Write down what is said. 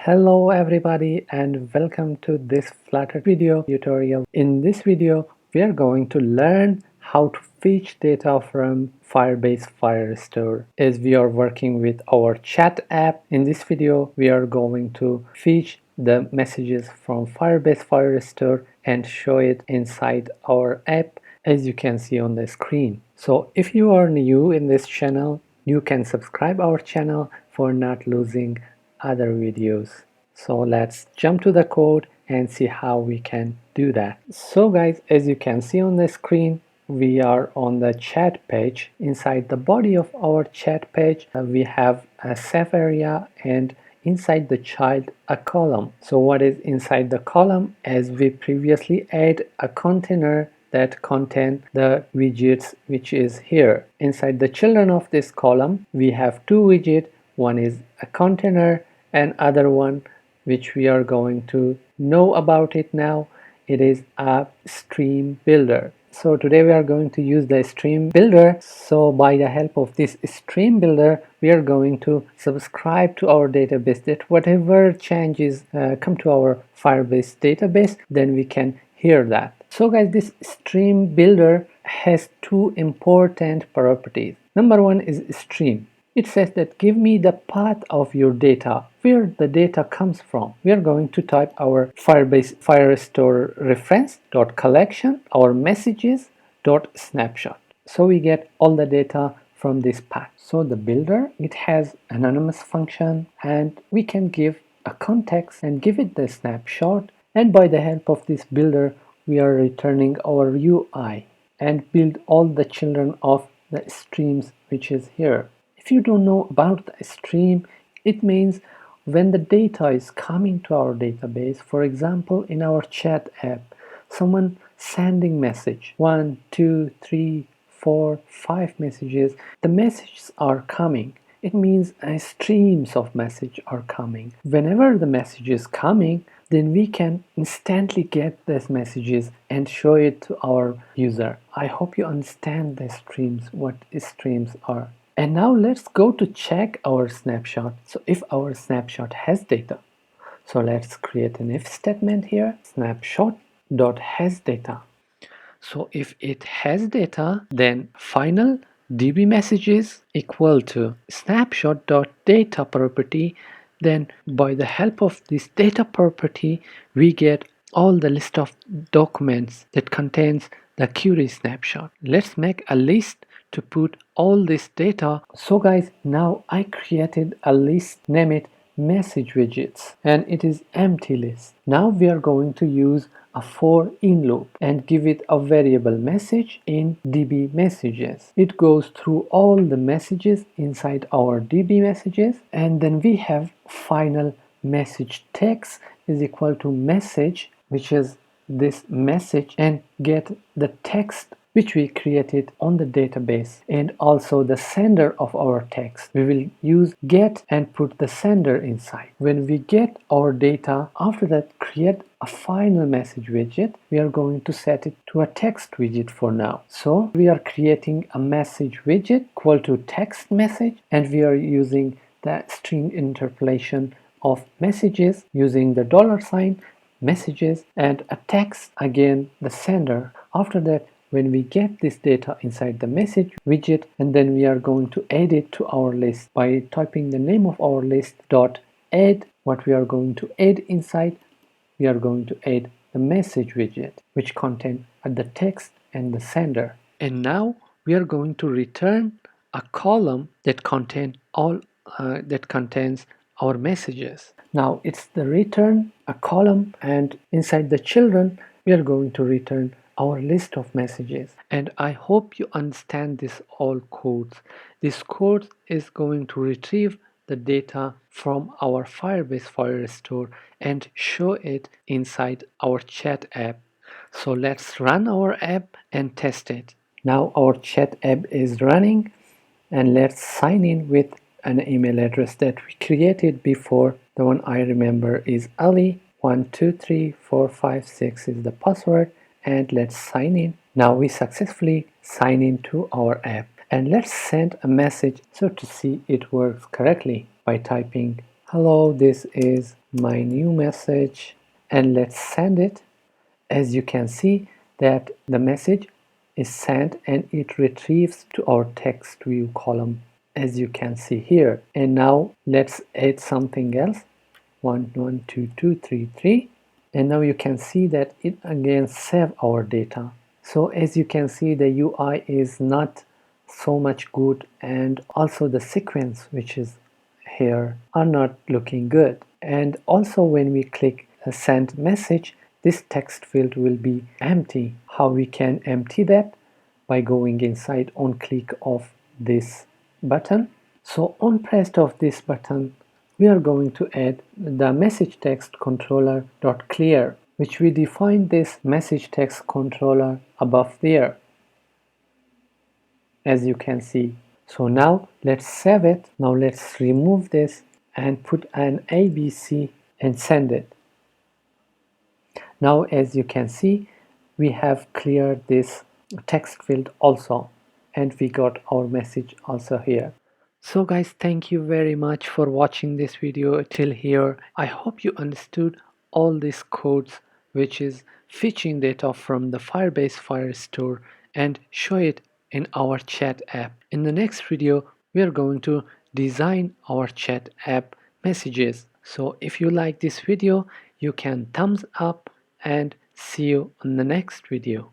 Hello everybody and welcome to this Flutter video tutorial. In this video we are going to learn how to fetch data from Firebase Firestore. As we are working with our chat app, in this video we are going to fetch the messages from Firebase Firestore and show it inside our app as you can see on the screen. So if you are new in this channel, you can subscribe our channel for not losing other videos. So let's jump to the code and see how we can do that. So guys, as you can see on the screen, we are on the chat page. Inside the body of our chat page, we have a save area and inside the child a column. So what is inside the column? As we previously add a container that contain the widgets which is here. Inside the children of this column, we have two widgets. One is a container and other one which we are going to know about it now. It is a stream builder. So today we are going to use the stream builder. So by the help of this stream builder, we are going to subscribe to our database that whatever changes come to our Firebase database, then we can hear that. So guys, this stream builder has two important properties. Number one is stream. It says that give me the path of your data, where the data comes from. We are going to type our Firebase Firestore reference.collection, our messages.snapshot. So we get all the data from this path. So the builder, it has anonymous function and we can give a context and give it the snapshot. And by the help of this builder, we are returning our UI and build all the children of the streams which is here. If you don't know about the stream, it means when the data is coming to our database, for example, in our chat app, someone sending message, 1, 2, 3, 4, 5 messages, the messages are coming. It means streams of message are coming. Whenever the message is coming, then we can instantly get these messages and show it to our user. I hope you understand the streams, what streams are. And now let's go to check our snapshot. So if our snapshot has data, so let's create an if statement here, snapshot.hasData. So if it has data, then final db messages equal to snapshot.data property. Then by the help of this data property, we get all the list of documents that contains the query snapshot. Let's make a list to put all this data. So guys, now I created a list, name it message widgets, and it is empty list. Now we are going to use a for in loop and give it a variable message in db messages. It goes through all the messages inside our db messages, and then we have final message text is equal to message, which is this message, and get the text which we created on the database, and also the sender of our text. We will use get and put the sender inside. When we get our data, after that create a final message widget. We are going to set it to a text widget for now. So we are creating a message widget equal to text message, and we are using the string interpolation of messages using the $sign messages and a text, again the sender. After that, when we get this data inside the message widget, and then we are going to add it to our list by typing the name of our list dot add. What we are going to add inside, we are going to add the message widget which contain the text and the sender. And now we are going to return a column that contains our messages. Now it's the return a column, and inside the children we are going to return our list of messages. And I hope you understand this all codes. This code is going to retrieve the data from our Firebase Firestore and show it inside our chat app. So let's run our app and test it. Now our chat app is running, and let's sign in with an email address that we created before. The one I remember is Ali123456 is the password, and let's sign in. Now we successfully sign into our app, and let's send a message so to see it works correctly by typing hello, this is my new message, and let's send it. As you can see that the message is sent and it retrieves to our text view column, as you can see here. And now let's add something else. 1 1 2 2 3 3, and now you can see that it again save our data. So as you can see, the UI is not so much good, and also the sequence which is here are not looking good. And also when we click send message, this text field will be empty. How we can empty that? By going inside on click of this button. So on press of this button, we are going to add the message text controller dot clear, which we define this message text controller above there, as you can see. So now let's save it. Now let's remove this and put an ABC and send it. Now as you can see, we have cleared this text field also, and we got our message also here. So guys, thank you very much for watching this video till here. I hope you understood all these codes, which is fetching data from the Firebase Firestore and show it in our chat app. In the next video, we are going to design our chat app messages. So if you like this video, you can thumbs up, and see you on the next video.